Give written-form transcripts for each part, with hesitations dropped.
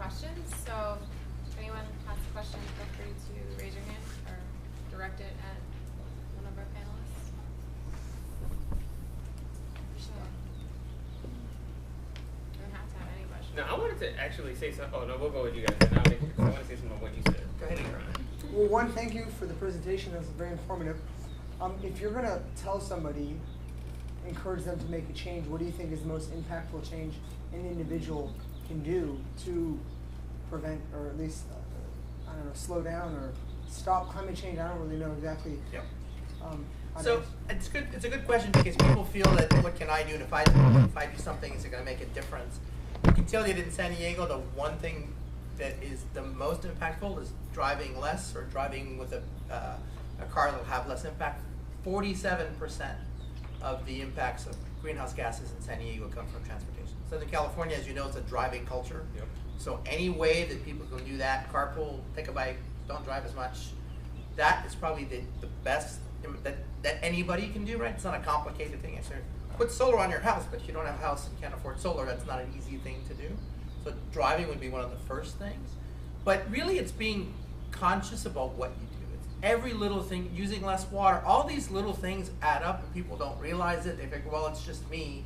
questions. So if anyone has a question, feel free to raise your hand or direct it at one of our panelists. Sure. You don't have to have any questions. No, I wanted to actually say something. Oh, no, we'll go with you guys. And I want to say something about what you said. Go ahead, Ron. Well, one, thank you for the presentation. It was very informative. If you're going to tell somebody, encourage them to make a change, what do you think is the most impactful change an individual can do to prevent, or at least, I don't know, slow down or stop climate change? I don't really know exactly. Yep. So it's good. It's a good question because people feel that what can I do? And if I do something, is it going to make a difference? I can tell you that in San Diego, the one thing that is the most impactful is driving less or driving with a car that will have less impact. 47% of the impacts of greenhouse gases in San Diego come from transportation. Southern California, as you know, is a driving culture. Yep. So any way that people can do that, carpool, take a bike, don't drive as much, that is probably the best that anybody can do, right? It's not a complicated thing. It's put solar on your house, but if you don't have a house and can't afford solar, that's not an easy thing to do. So driving would be one of the first things. But really it's being conscious about what you do. It's every little thing, using less water, all these little things add up and people don't realize it. They think, well, it's just me.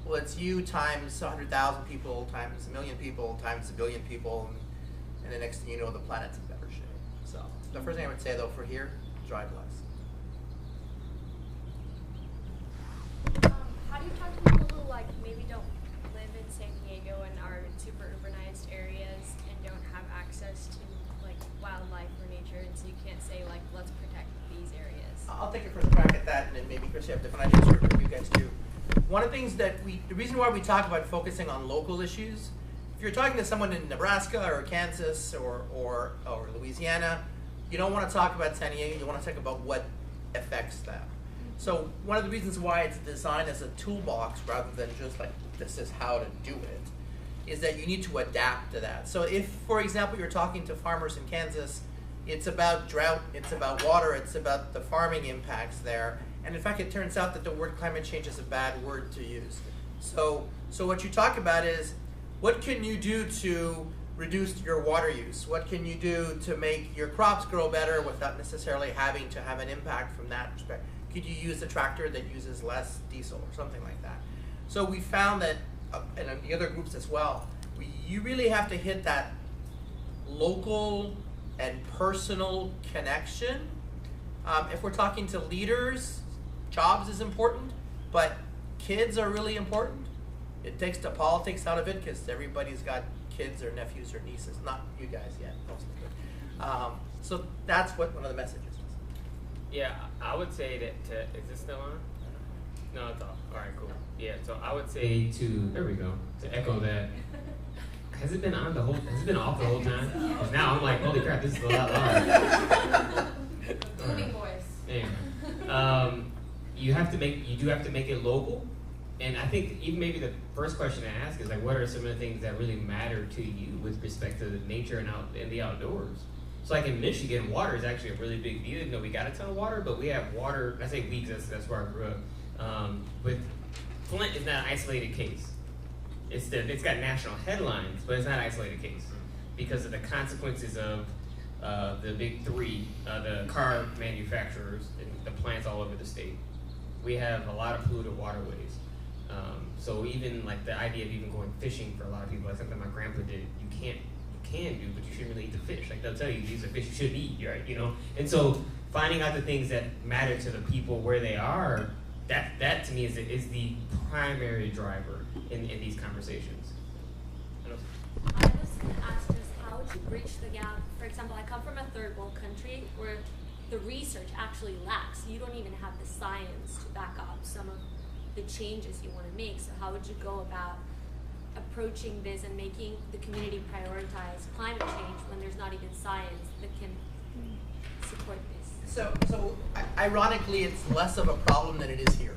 Well, it's you times 100,000 people, times 1 million people, times 1 billion people, and the next thing you know, the planet's in better shape. So the first thing I would say, though, for here, drive less. How do you talk to people who maybe don't live in San Diego and are in super urbanized areas and don't have access to wildlife or nature, and so you can't say let's protect these areas? I'll take a first crack at that, and then maybe Chris, you have different ideas for you guys too. One of the things that the reason why we talk about focusing on local issues, if you're talking to someone in Nebraska or Kansas or Louisiana, you don't want to talk about San Diego, you want to talk about what affects them. So one of the reasons why it's designed as a toolbox rather than just this is how to do it, is that you need to adapt to that. So if, for example, you're talking to farmers in Kansas, it's about drought, it's about water, it's about the farming impacts there. And in fact, it turns out that the word climate change is a bad word to use. So what you talk about is, what can you do to reduce your water use? What can you do to make your crops grow better without necessarily having to have an impact from that perspective? Could you use a tractor that uses less diesel or something like that? So we found that, and the other groups as well, you really have to hit that local and personal connection. If we're talking to leaders, jobs is important, but kids are really important. It takes the politics out of it because everybody's got kids or nephews or nieces. Not you guys yet, most of you. So that's what one of the messages is. Yeah, I would say that is this still on? No, it's off. All right, cool. Yeah, so I would say there we go, to echo that. Has it been on the whole, has it been off the whole time? Because now I'm like, holy crap, this is a lot louder. Booming voice. Anyway, you do have to make it local. And I think even maybe the first question to ask is what are some of the things that really matter to you with respect to nature and the outdoors? So in Michigan, water is actually a really big deal. Even though we got a ton of water, but we have water, I say we because that's where I grew up. With Flint is not an isolated case. It's got national headlines, but it's not an isolated case because of the consequences of the big three, the car manufacturers and the plants all over the state. We have a lot of polluted waterways. So even the idea of even going fishing for a lot of people, something my grandpa did, you can do, but you shouldn't really eat the fish. They'll tell you these are fish you shouldn't eat, right? And so finding out the things that matter to the people where they are, that to me is the primary driver in these conversations. I was going to ask just how would you bridge the gap? For example, I come from a third world country where the research actually lacks. You don't even have the science to back up some of the changes you want to make. So how would you go about approaching this and making the community prioritize climate change when there's not even science that can support this? So ironically, it's less of a problem than it is here.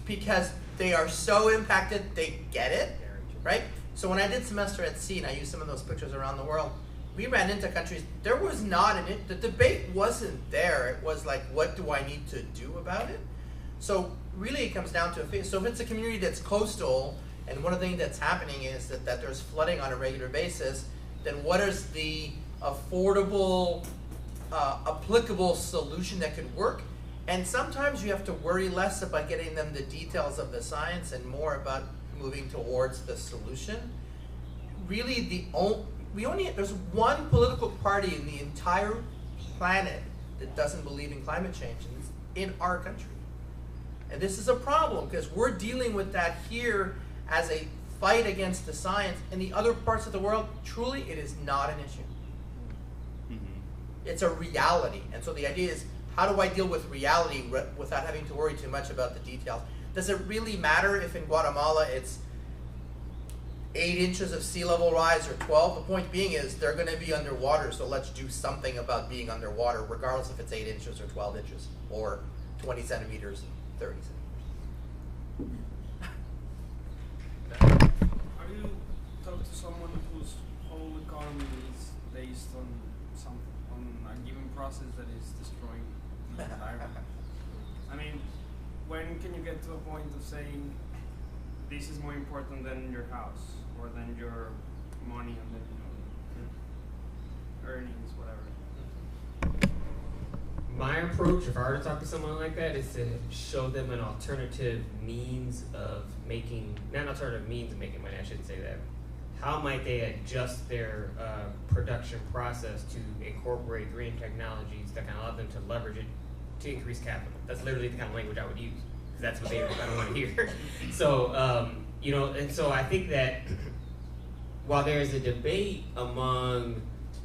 Because they are so impacted, they get it, right? So when I did semester at sea, and I used some of those pictures around the world, we ran into countries, there was not the debate wasn't there. It was what do I need to do about it? So really it comes down to, so if it's a community that's coastal, and one of the things that's happening is that there's flooding on a regular basis, then what is the affordable, applicable solution that could work? And sometimes you have to worry less about getting them the details of the science and more about moving towards the solution. Really, there's one political party in the entire planet that doesn't believe in climate change, and it's in our country. And this is a problem because we're dealing with that here as a fight against the science. In the other parts of the world, truly, it is not an issue. It's a reality. And so the idea is, how do I deal with reality without having to worry too much about the details? Does it really matter if in Guatemala it's 8 inches of sea level rise or 12? The point being is they're going to be underwater, so let's do something about being underwater, regardless if it's 8 inches or 12 inches or 20 centimeters, 30 centimeters. Are you talking to someone whose whole economy is based on a given process that is destroying the environment? I mean, when can you get to a point of saying this is more important than your house or than your money and then your earnings, whatever? My approach, if I were to talk to someone like that, is to show them an alternative means of making, not an alternative means of making money, I shouldn't say that. How might they adjust their production process to incorporate green technologies that can allow them to leverage it to increase capital? That's literally the kind of language I would use, because that's what they don't want to hear. So, and so I think that while there is a debate among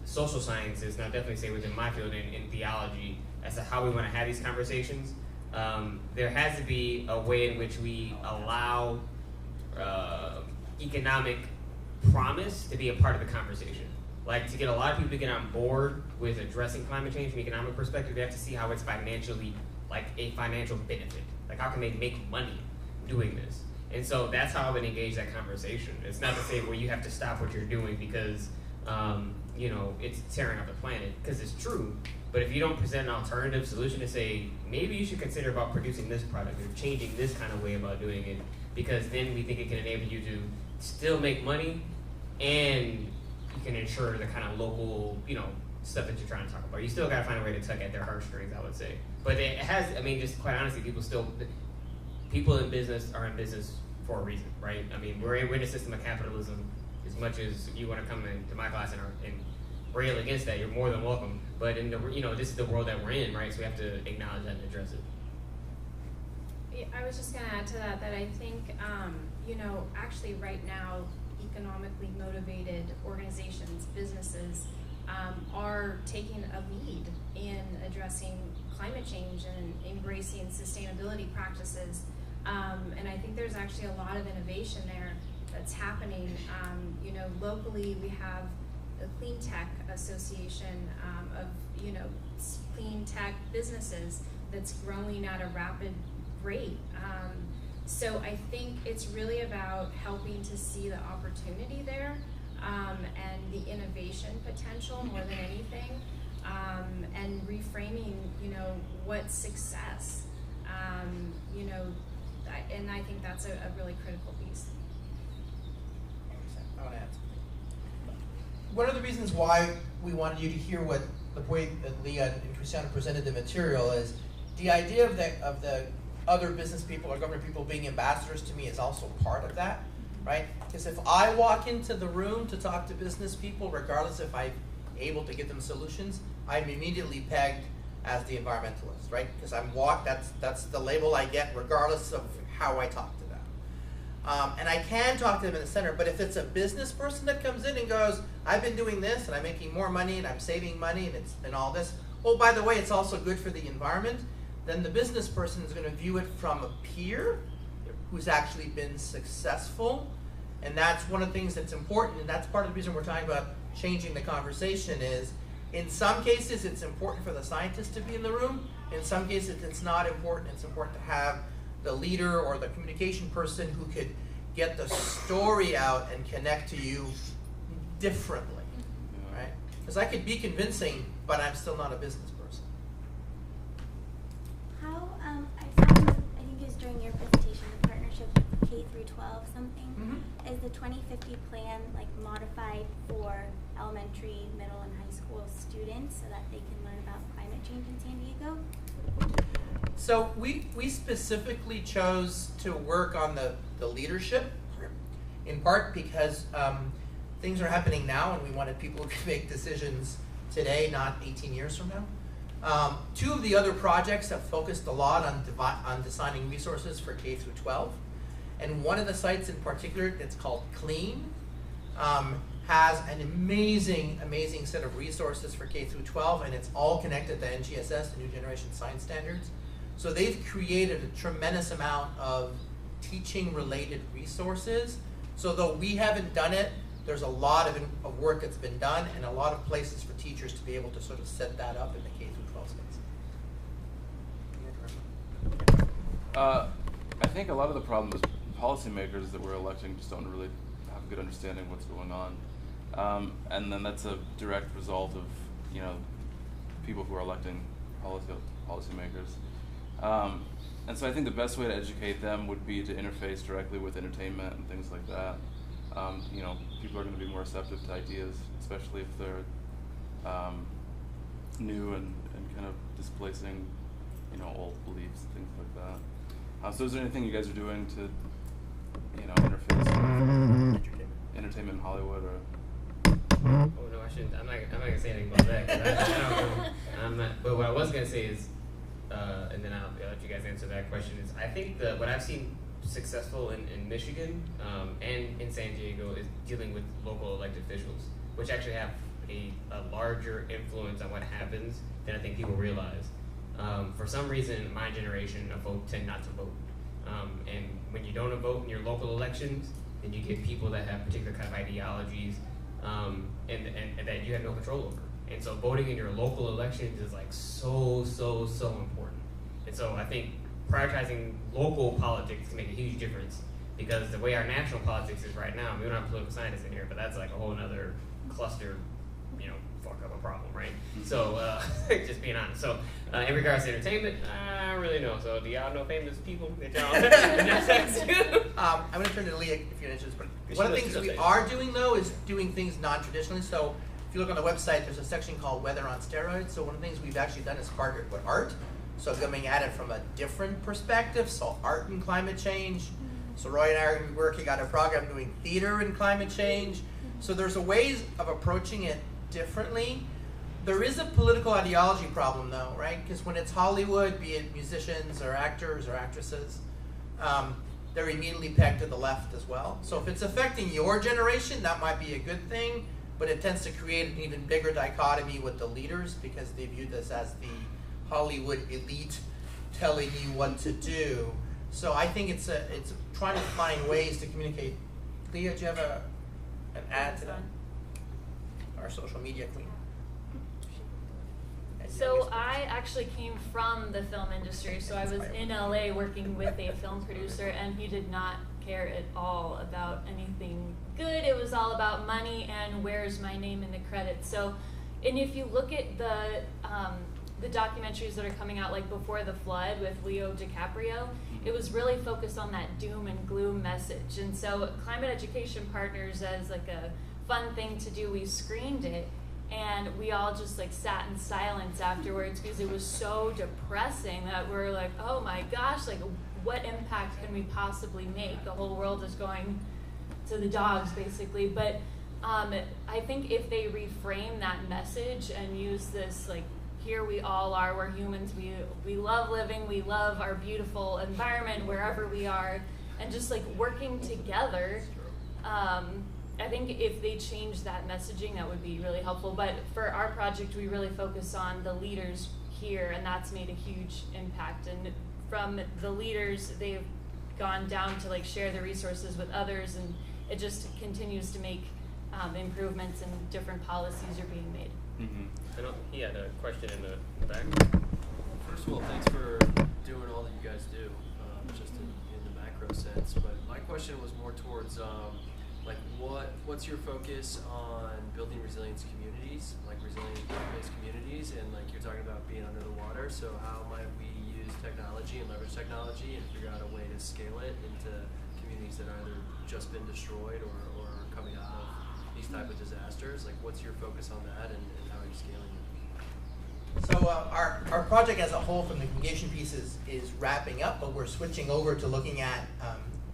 social sciences, and I'll definitely say within my field in theology, as to how we want to have these conversations, there has to be a way in which we allow economic promise to be a part of the conversation. Like, to get a lot of people to get on board with addressing climate change from an economic perspective, they have to see how it's financially, like a financial benefit. Like, how can they make money doing this? And so that's how I would engage that conversation. It's not to say where you have to stop what you're doing because it's tearing up the planet, because it's true. But if you don't present an alternative solution to say, maybe you should consider about producing this product or changing this kind of way about doing it, because then we think it can enable you to still make money and you can ensure the kind of local, stuff that you're trying to talk about. You still got to find a way to tug at their heartstrings, I would say. But it has, just quite honestly, people in business are in business for a reason, right? We're in a system of capitalism. As much as you want to come into my class and rail against that, you're more than welcome. But this is the world that we're in, right? So we have to acknowledge that and address it. Yeah, I was just going to add to that I think, actually right now, economically motivated organizations, businesses, are taking a lead in addressing climate change and embracing sustainability practices. And I think there's actually a lot of innovation there that's happening. Locally we have the Clean Tech Association of clean tech businesses that's growing at a rapid rate. So I think it's really about helping to see the opportunity there and the innovation potential more than anything, and reframing, what's success, and I think that's a really critical piece. I want to add something. One of the reasons why we wanted you to hear what the way that Leah and Cristiano presented the material is the idea of the other business people or government people being ambassadors to me is also part of that, right? Because if I walk into the room to talk to business people, regardless if I'm able to get them solutions, I'm immediately pegged as the environmentalist, right? Because that's the label I get regardless of how I talk to them. And I can talk to them in the center, but if it's a business person that comes in and goes, I've been doing this and I'm making more money and I'm saving money and all this, oh, by the way, it's also good for the environment, then the business person is going to view it from a peer who's actually been successful. And that's one of the things that's important, and that's part of the reason we're talking about changing the conversation is, in some cases it's important for the scientist to be in the room, in some cases it's not important. It's important to have the leader or the communication person who could get the story out and connect to you differently, right? Because I could be convincing, but I'm still not a business person. How, I found, I think it was during your presentation, the partnership with K through 12 something. Is the 2050 plan like modified for elementary, middle, and high school students so that they can learn about climate change in San Diego? So we specifically chose to work on the leadership, in part because things are happening now and we wanted people who can make decisions today, not 18 years from now. Two of the other projects have focused a lot on designing resources for K through 12. And one of the sites in particular that's called CLEAN has an amazing set of resources for K through 12, and it's all connected to NGSS, the New Generation Science Standards. So they've created a tremendous amount of teaching related resources. So though we haven't done it, there's a lot of work that's been done and a lot of places for teachers to be able to sort of set that up in the K through 12 space. I think a lot of the problem is policymakers that we're electing just don't really have a good understanding of what's going on. And then that's a direct result of, you know, people who are electing policymakers. And so I think the best way to educate them would be to interface directly with entertainment and things like that. You know, people are going to be more receptive to ideas, especially if they're new and kind of displacing, you know, old beliefs and things like that. So is there anything you guys are doing to, you know, interface with entertainment in Hollywood or? Oh no, I shouldn't. I'm not gonna say anything about that. 'Cause I don't know. I'm not. But what I was gonna say is, and then I'll let you guys answer that question. Is I think what I've seen successful in Michigan and in San Diego is dealing with local elected officials, which actually have a larger influence on what happens than I think people realize. For some reason, my generation of folks tend not to vote. And when you don't vote in your local elections, then you get people that have particular kind of ideologies and that you have no control over. And so voting in your local elections is like so important. And so I think prioritizing local politics can make a huge difference, because the way our national politics is right now, we don't have political scientists in here, but that's like a whole other cluster, you know, fuck up a problem, right? So, just being honest. So, in regards to entertainment, I don't really know. So, do y'all know famous people that y'all I'm going to turn to Leah if you're interested. But one of the things we are doing, though, is doing things non-traditionally. So, if you look on the website, there's a section called Weather on Steroids. So, one of the things we've actually done is partnered with art. So, coming at it from a different perspective. So, art and climate change. So, Roy and I are going to be working on a program doing theater and climate change. So, there's a ways of approaching it differently. There is a political ideology problem, though, right? Because when it's Hollywood, be it musicians or actors or actresses, they're immediately pegged to the left as well. So if it's affecting your generation, that might be a good thing, but it tends to create an even bigger dichotomy with the leaders because they view this as the Hollywood elite telling you what to do. So I think it's trying to find ways to communicate. Leah, do you have an ad to that? Our social media queen. So I actually came from the film industry, so I was in LA working with a film producer, and he did not care at all about anything good. It was all about money and where's my name in the credits. So, and if you look at the documentaries that are coming out, like Before the Flood with Leo DiCaprio, it was really focused on that doom and gloom message. And so Climate Education Partners, as like a fun thing to do, we screened it, and we all just like sat in silence afterwards because it was so depressing that we're like, oh my gosh, like what impact can we possibly make? The whole world is going to the dogs basically. But I think if they reframe that message and use this like, here we all are, we're humans, we love living, we love our beautiful environment wherever we are, and just like working together, I think if they change that messaging, that would be really helpful. But for our project, we really focus on the leaders here, and that's made a huge impact. And from the leaders, they've gone down to like share the resources with others, and it just continues to make improvements, and different policies are being made. I know he had a question in the back. First of all, thanks for doing all that you guys do, just in the macro sense. But my question was more towards like what's your focus on building resilience communities, like resilient based communities, and like you're talking about being under the water. So how might we use technology and leverage technology and figure out a way to scale it into communities that either just been destroyed or are coming out of these type of disasters? Like, what's your focus on that, and how are you scaling it? So our project as a whole from the communication piece is wrapping up, but we're switching over to looking at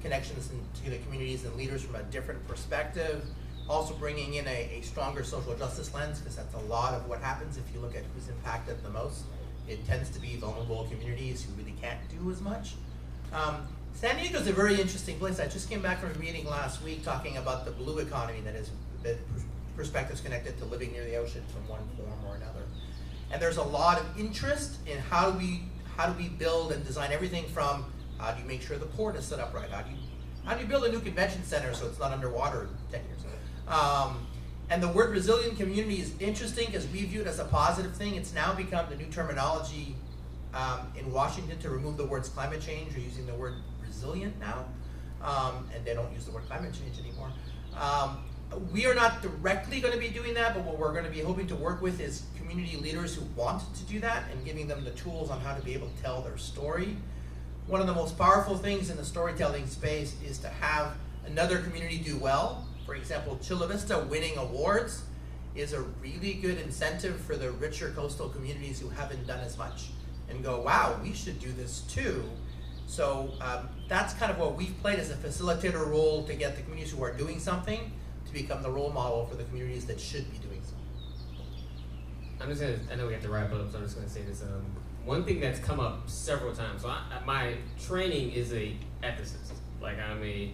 connections to the communities and leaders from a different perspective. Also bringing in a stronger social justice lens, because that's a lot of what happens if you look at who's impacted the most. It tends to be vulnerable communities who really can't do as much. San Diego is a very interesting place. I just came back from a meeting last week talking about the blue economy, that is perspectives connected to living near the ocean from one form or another. And there's a lot of interest in how do we build and design everything from how do you make sure the port is set up right? How do you build a new convention center so it's not underwater in 10 years? And the word resilient community is interesting because we view it as a positive thing. It's now become the new terminology in Washington to remove the words climate change. We're using the word resilient now, and they don't use the word climate change anymore. We are not directly going to be doing that, but what we're going to be hoping to work with is community leaders who want to do that and giving them the tools on how to be able to tell their story. One of the most powerful things in the storytelling space is to have another community do well. For example, Chula Vista winning awards is a really good incentive for the richer coastal communities who haven't done as much and go, wow, we should do this too. So that's kind of what we've played as a facilitator role to get the communities who are doing something to become the role model for the communities that should be doing something. I know we have to wrap up, so I'm just gonna say this. One thing that's come up several times, so my training is a ethicist. Like, I'm a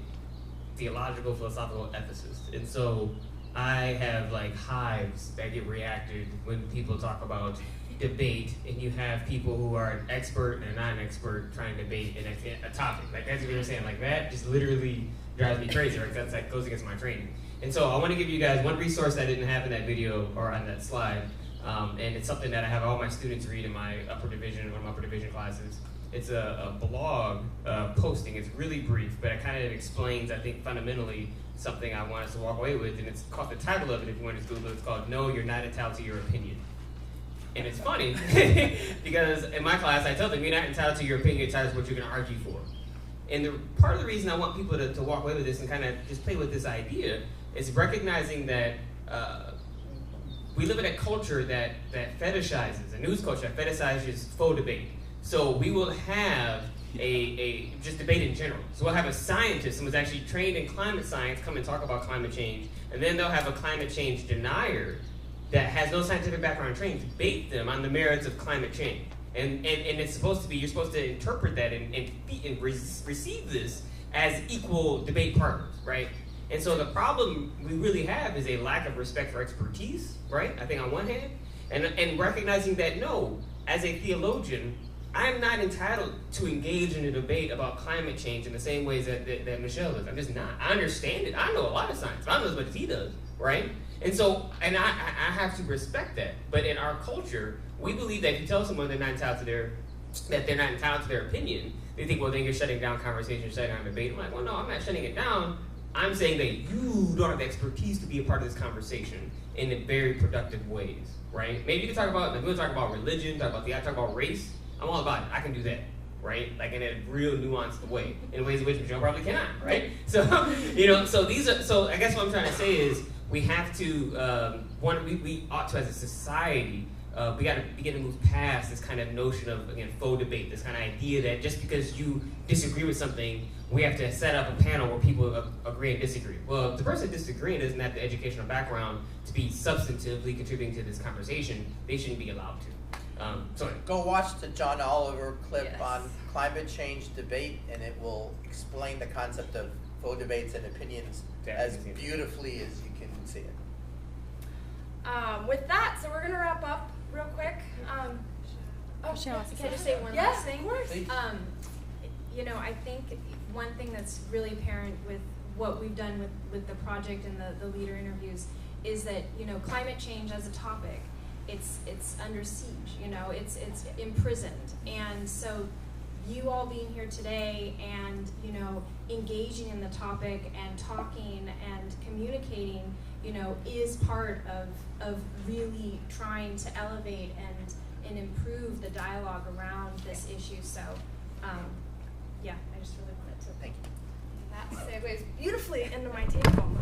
theological, philosophical ethicist. And so I have like hives that get reacted when people talk about debate, and you have people who are an expert and a non-expert trying to debate a topic. Like, that's what you're saying, like that just literally drives me crazy, right? That's like goes against my training. And so I want to give you guys one resource that didn't have in that video or on that slide. And it's something that I have all my students read in my one of my upper division classes. It's a blog posting. It's really brief, but it kind of explains, I think, fundamentally something I want us to walk away with. And it's called, the title of it, if you want to Google it, it's called "No, You're Not Entitled to Your Opinion." And it's funny because in my class I tell them, you're not entitled to your opinion, you're entitled to what you're going to argue for. And part of the reason I want people to walk away with this and kind of just play with this idea is recognizing that we live in a culture that fetishizes, a news culture that fetishizes faux debate. So we will have a just debate in general. So we'll have a scientist, someone's actually trained in climate science, come and talk about climate change, and then they'll have a climate change denier that has no scientific background training debate them on the merits of climate change. And it's supposed to be, you're supposed to interpret that and receive this as equal debate partners, right? And so the problem we really have is a lack of respect for expertise, right? I think on one hand, and recognizing that no, as a theologian, I'm not entitled to engage in a debate about climate change in the same ways that Michelle is. I'm just not. I understand it. I know a lot of science. I don't know as much as he does, right? And so, and I have to respect that. But in our culture, we believe that if you tell someone they're not entitled to their opinion, they think, well, then you're shutting down conversation, shutting down debate. I'm like, well, no, I'm not shutting it down. I'm saying that you don't have the expertise to be a part of this conversation in very productive ways, right? Maybe you can talk about, like, we'll talk about religion, talk about race. I'm all about it. I can do that, right? Like in a real nuanced way, in ways in which Michelle probably cannot, right? So, so I guess what I'm trying to say is we have to, we ought to, as a society, we got to begin to move past this kind of notion of, again, faux debate, this kind of idea that just because you disagree with something, we have to set up a panel where people agree and disagree. Well, if the person disagreeing doesn't have the educational background to be substantively contributing to this conversation, they shouldn't be allowed to. Sorry. Go watch the John Oliver clip Yes. on climate change debate, and it will explain the concept of faux debates and opinions as beautifully as you can see it. With that, so we're gonna wrap up real quick. Michelle wants to Can I say just say one something. last thing? Of course. Please. I think one thing that's really apparent with what we've done with the project and the leader interviews is that, climate change as a topic, it's under siege, it's imprisoned. And so you all being here today and, engaging in the topic and talking and communicating, is part of really trying to elevate and improve the dialogue around this issue. So, I just really wanted to Thank you. That segues beautifully into my take home.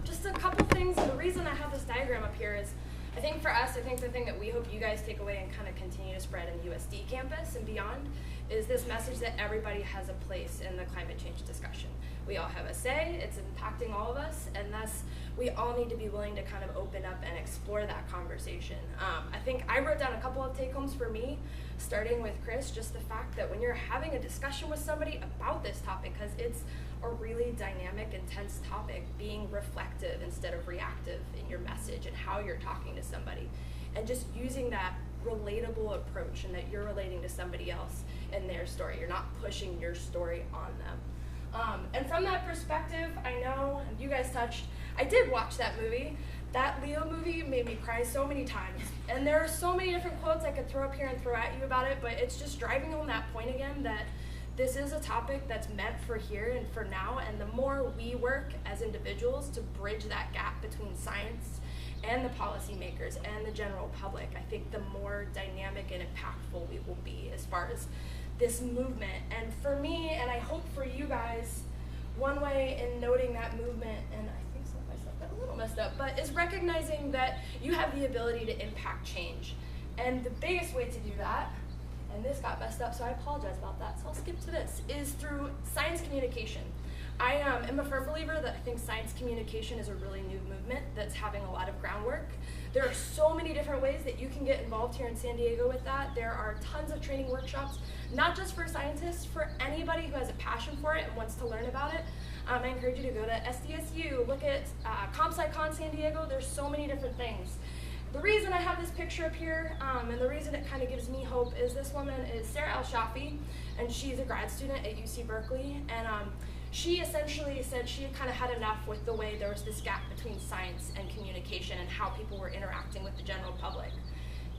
Just a couple things. The reason I have this diagram up here is, I think for us, I think the thing that we hope you guys take away and kind of continue to spread in USD campus and beyond is this message that everybody has a place in the climate change discussion. We all have a say, it's impacting all of us, and thus we all need to be willing to kind of open up and explore that conversation. I think I wrote down a couple of take homes for me, starting with Chris, just the fact that when you're having a discussion with somebody about this topic, because it's a really dynamic, intense topic, being reflective instead of reactive in your message and how you're talking to somebody, and just using that relatable approach and that you're relating to somebody else in their story. You're not pushing your story on them. And from that perspective, I know you guys touched, I did watch that movie. That Leo movie made me cry so many times. And there are so many different quotes I could throw up here and throw at you about it, but it's just driving home that point again that this is a topic that's meant for here and for now, and the more we work as individuals to bridge that gap between science and the policymakers and the general public, I think the more dynamic and impactful we will be as far as this movement. And for me, and I hope for you guys, one way in noting that movement, and I think some of my stuff got a little messed up, but is recognizing that you have the ability to impact change. And the biggest way to do that, and this got messed up, so I apologize about that, so I'll skip to this, is through science communication. I am a firm believer that I think science communication is a really new movement that's having a lot of groundwork. There are so many different ways that you can get involved here in San Diego with that. There are tons of training workshops, not just for scientists, for anybody who has a passion for it and wants to learn about it. I encourage you to go to SDSU, look at ComSciCon San Diego. There's so many different things. The reason I have this picture up here, and the reason it kind of gives me hope, is this woman is Sarah El-Shafi, and she's a grad student at UC Berkeley, and she essentially said she had kind of had enough with the way there was this gap between science and communication and how people were interacting with the general public.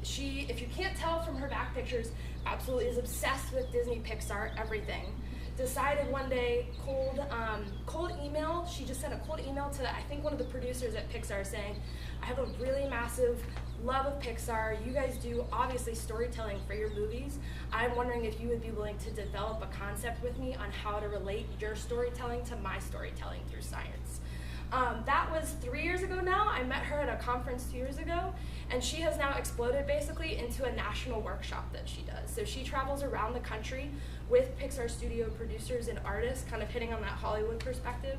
She, if you can't tell from her back pictures, absolutely is obsessed with Disney, Pixar, everything. Decided one day, cold email, she just sent a cold email to, I think, one of the producers at Pixar saying, I have a really massive love of Pixar. You guys do, obviously, storytelling for your movies. I'm wondering if you would be willing to develop a concept with me on how to relate your storytelling to my storytelling through science. That was 3 years ago now. I met her at a conference 2 years ago, and she has now exploded basically into a national workshop that she does. So she travels around the country with Pixar studio producers and artists, kind of hitting on that Hollywood perspective,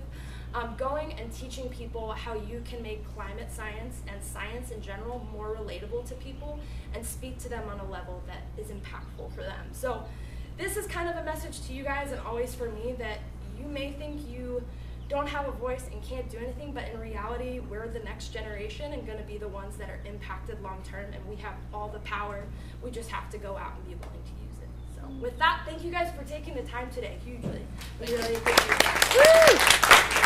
going and teaching people how you can make climate science and science in general more relatable to people and speak to them on a level that is impactful for them. So this is kind of a message to you guys, and always for me, that you may think you don't have a voice and can't do anything, but in reality, we're the next generation and gonna be the ones that are impacted long term, and we have all the power. We just have to go out and be willing to use it. So with that, thank you guys for taking the time today, hugely. We really appreciate that. Woo!